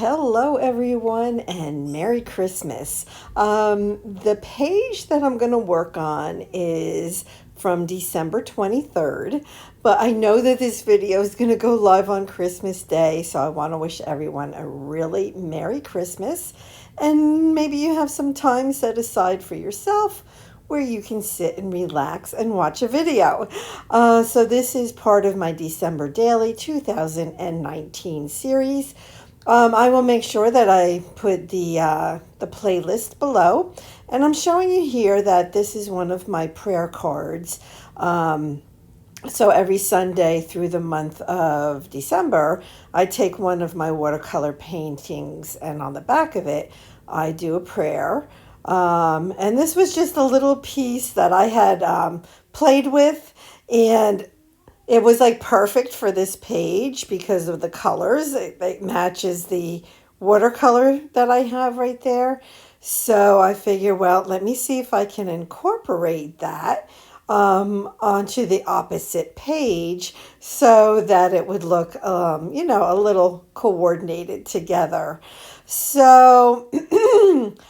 Hello, everyone, and Merry Christmas. The page that I'm going to work on is from December 23rd, but I know that this video is going to go live on Christmas Day, so I want to wish everyone a really Merry Christmas. And maybe you have some time set aside for yourself where you can sit and relax and watch a video. So, this is part of my December Daily 2019 series. I will make sure that I put the playlist below, and I'm showing you here that this is one of my prayer cards. So every Sunday through the month of December, I take one of my watercolor paintings, and on the back of it, I do a prayer. And this was just a little piece that I had played with, and it was like perfect for this page because of the colors. It matches the watercolor that I have right there. So I figure, well, let me see if I can incorporate that onto the opposite page so that it would look, a little coordinated together. So it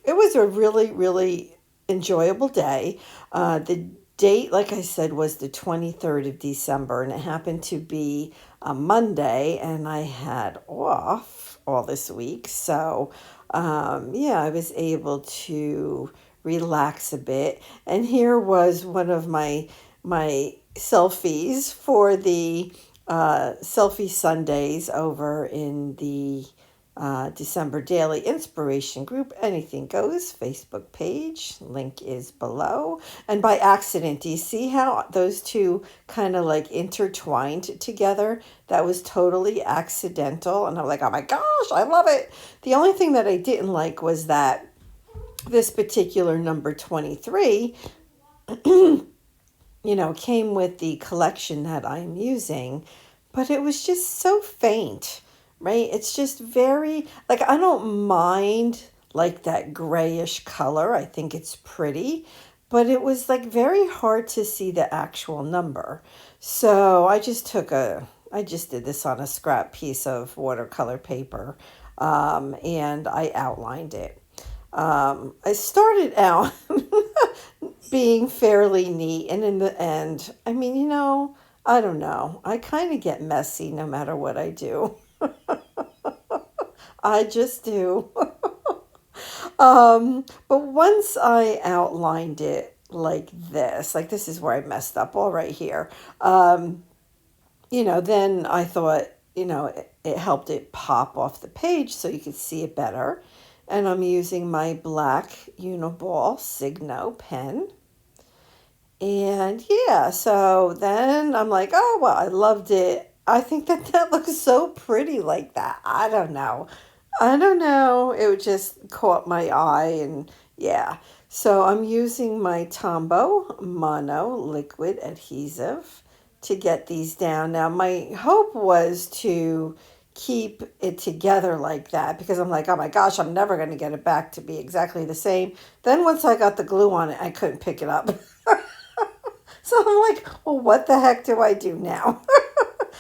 was a really, really enjoyable day. The date, like I said, was the 23rd of December, and it happened to be a Monday, and I had off all this week. So, I was able to relax a bit. And here was one of my selfies for the selfie Sundays over in the December Daily Inspiration Group, Anything Goes Facebook page. Link is below. And by accident, do you see how those two kind of like intertwined together? That was totally accidental. And I'm like, oh my gosh, I love it. The only thing that I didn't like was that this particular number 23, came with the collection that I'm using, but it was just so faint, right? It's just very, like, I don't mind like that grayish color. I think it's pretty, but it was like very hard to see the actual number. So I just did this on a scrap piece of watercolor paper, and I outlined it. I started out being fairly neat, and in the end, I don't know. I kind of get messy no matter what I do. I just do. But once I outlined it like this is where I messed up all right here. Then I thought, it helped it pop off the page so you could see it better. And I'm using my black Uniball Signo pen. And yeah, so then I'm like, oh, well, I loved it. I think that looks so pretty like that. I don't know. I don't know. It just caught my eye, and yeah. So I'm using my Tombow Mono liquid adhesive to get these down. Now, my hope was to keep it together like that because I'm like, oh my gosh, I'm never going to get it back to be exactly the same. Then once I got the glue on it, I couldn't pick it up. So I'm like, well, what the heck do I do now?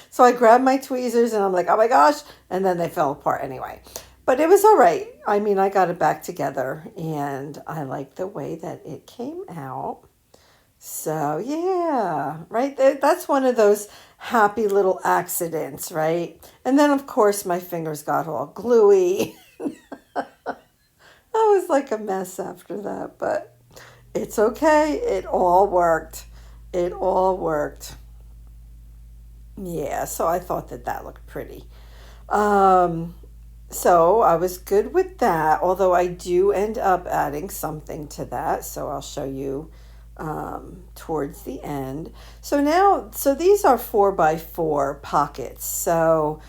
So I grabbed my tweezers and I'm like, oh my gosh. And then they fell apart anyway. But it was all right. I mean, I got it back together and I like the way that it came out. So yeah, right there. That's one of those happy little accidents, right? And then of course my fingers got all gluey. I was like a mess after that, but it's okay. It all worked. It all worked. Yeah, so I thought that looked pretty. Um, so I was good with that, although I do end up adding something to that. So I'll show you towards the end. So these are 4x4 pockets. So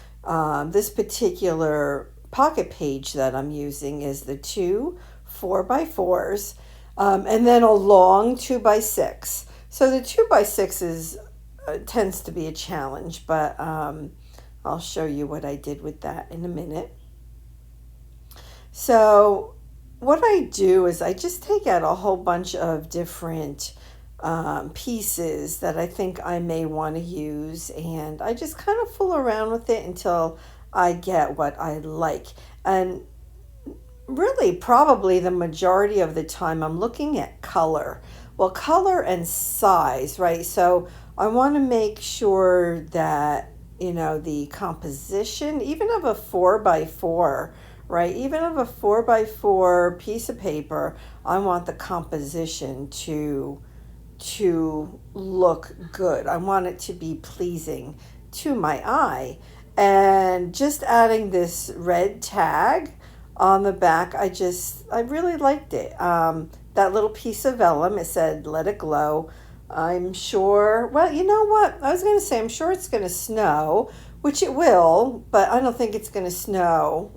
this particular pocket page that I'm using is the two 4x4s, and then a long 2x6. So the 2x6 tends to be a challenge, but I'll show you what I did with that in a minute. So what I do is I just take out a whole bunch of different pieces that I think I may want to use, and I just kind of fool around with it until I get what I like. And really, probably the majority of the time, I'm looking at color. Well, color and size, right? So I want to make sure that, the composition, even of a 4x4, right? Even of a 4x4 piece of paper, I want the composition to look good. I want it to be pleasing to my eye. And just adding this red tag on the back, I really liked it. That little piece of vellum, it said, "Let it glow." I'm sure, well, you know what? I was going to say, I'm sure it's going to snow, which it will, but I don't think it's going to snow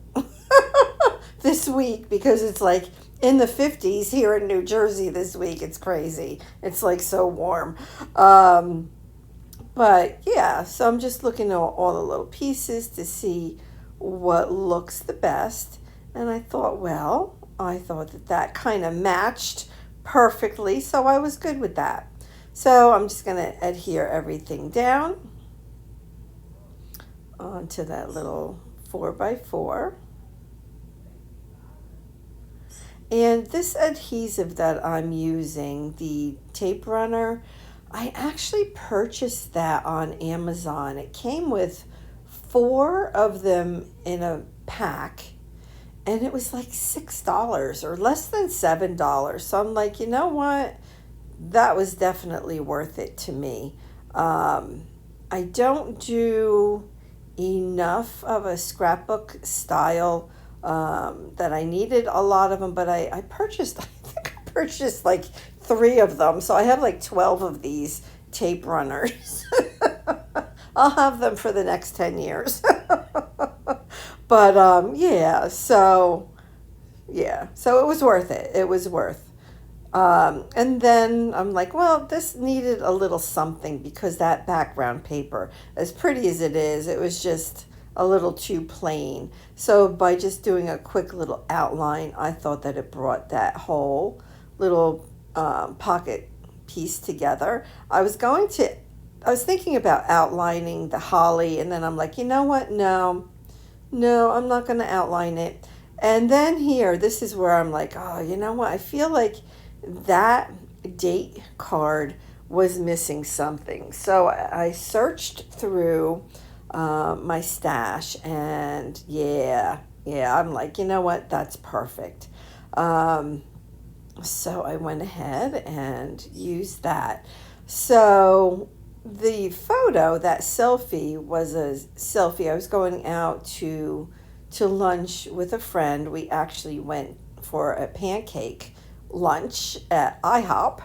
this week because it's like in the 50s here in New Jersey this week. It's crazy. It's like so warm. But yeah, so I'm just looking at all the little pieces to see what looks the best. And I thought that that kind of matched perfectly, so I was good with that. So I'm just going to adhere everything down onto that little 4x4. And this adhesive that I'm using, the tape runner, I actually purchased that on Amazon. It came with 4 of them in a pack, and it was like $6 or less than $7. So I'm like, you know what? That was definitely worth it to me. I don't do enough of a scrapbook style that I needed a lot of them, but I purchased, I think I purchased like 3 of them. So I have like 12 of these tape runners. I'll have them for the next 10 years. But so it was worth it. It was worth. And then I'm like, well, this needed a little something because that background paper, as pretty as it is, it was just a little too plain. So by just doing a quick little outline, I thought that it brought that whole little pocket piece together. I was thinking about outlining the holly, and then I'm like, you know what? No, I'm not going to outline it. And then here, this is where I'm like, oh, you know what? I feel like that date card was missing something. So I searched through my stash, and I'm like, you know what? That's perfect. So I went ahead and used that. So the photo, that selfie, was a selfie. I was going out to lunch with a friend. We actually went for a pancake lunch at IHOP,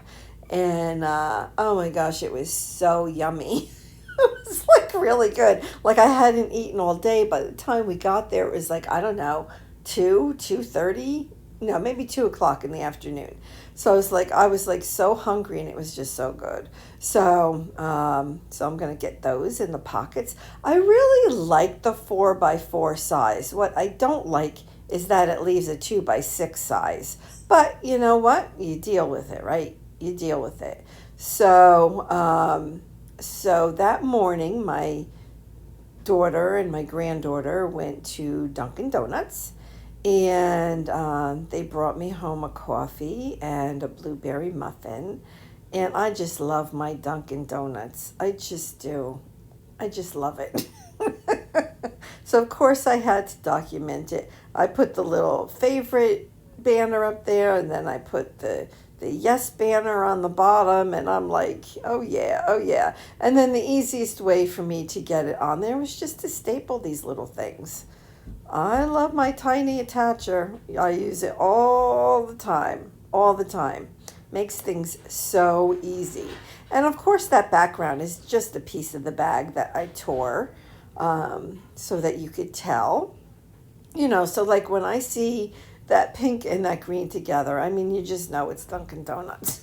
and oh my gosh, it was so yummy. It was like really good. Like I hadn't eaten all day. By the time we got there, it was like, I don't know, 2:30, no, maybe 2 o'clock in the afternoon. So I was like so hungry, and it was just so good. So I'm gonna get those in the pockets. I really like the 4x4 size. What I don't like is that it leaves a 2x6 size. But you know what? You deal with it, right? You deal with it. So that morning, my daughter and my granddaughter went to Dunkin' Donuts, and they brought me home a coffee and a blueberry muffin. And I just love my Dunkin' Donuts. I just do. I just love it. So, of course, I had to document it. I put the little favorite banner up there, and then I put the yes banner on the bottom, and I'm like, oh yeah, oh yeah. And then the easiest way for me to get it on there was just to staple these little things. I love my tiny attacher. I use it all the time, all the time. Makes things so easy. And of course that background is just a piece of the bag that I tore, so that you could tell. So like when I see that pink and that green together, I mean, you just know it's Dunkin' Donuts.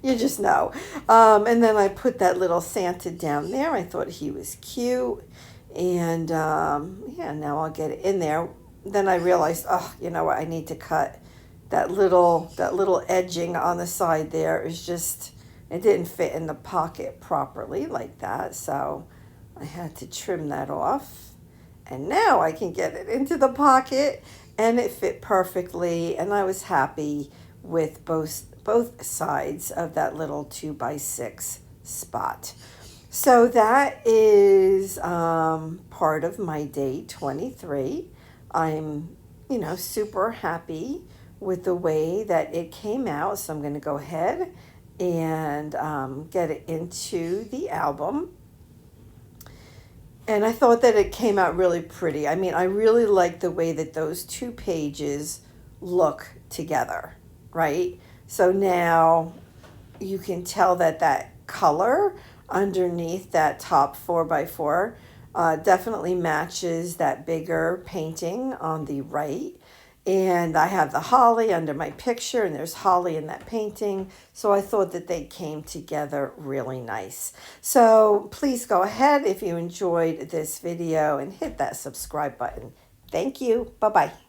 You just know. And then I put that little Santa down there. I thought he was cute. And now I'll get it in there. Then I realized, oh, you know what? I need to cut that little edging on the side there is just, it didn't fit in the pocket properly like that, so I had to trim that off. And now I can get it into the pocket and it fit perfectly, and I was happy with both sides of that little 2x6 spot. So that is part of my day 23. I'm, super happy with the way that it came out. So I'm going to go ahead and get it into the album. And I thought that it came out really pretty. I mean, I really like the way that those two pages look together, right? So now you can tell that that color underneath that top 4x4 definitely matches that bigger painting on the right. And I have the holly under my picture, and there's holly in that painting. So I thought that they came together really nice. So please go ahead if you enjoyed this video and hit that subscribe button. Thank you. Bye-bye.